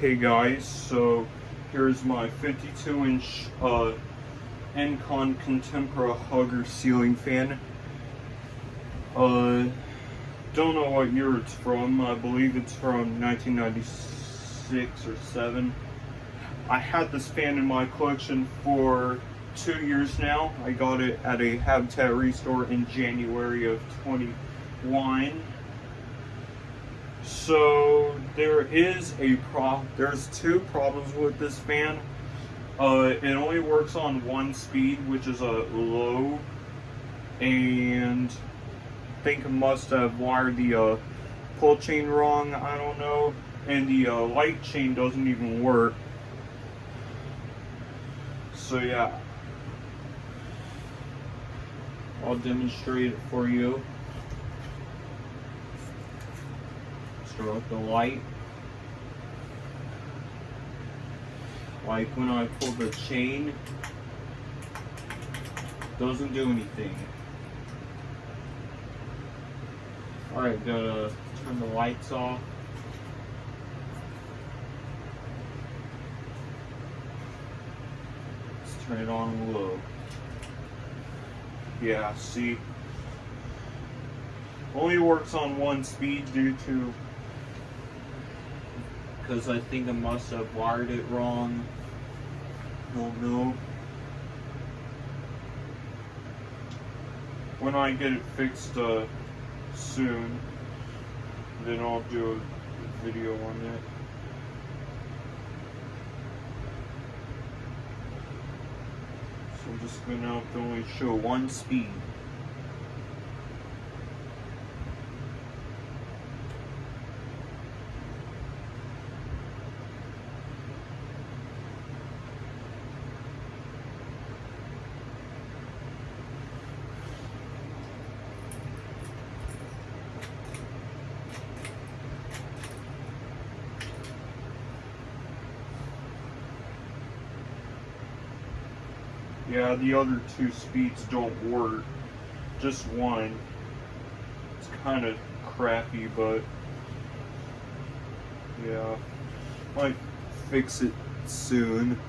Hey guys, so here's my 52-inch Encon Contempora Hugger ceiling fan. Don't know what year it's from. I believe it's from 1996 or 7. I had this fan in my collection for 2 years now. I got it at a Habitat Restore in January of 21. So there's two problems with this fan. It only works on one speed, which is a low, and I think I must have wired the pull chain wrong, I don't know, and the light chain doesn't even work. So yeah, I'll demonstrate it for you. Start with the light. Like when I pull the chain, it doesn't do anything. Alright, gotta turn the lights off. Let's turn it on low. Yeah, see? Only works on one speed because I think I must have wired it wrong. Don't know. When I get it fixed soon, then I'll do a video on it. So I'm just gonna have to only show one speed. Yeah, the other two speeds don't work. Just one. It's kind of crappy, but yeah, might fix it soon.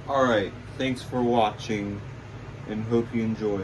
Alright, thanks for watching, and hope you enjoy.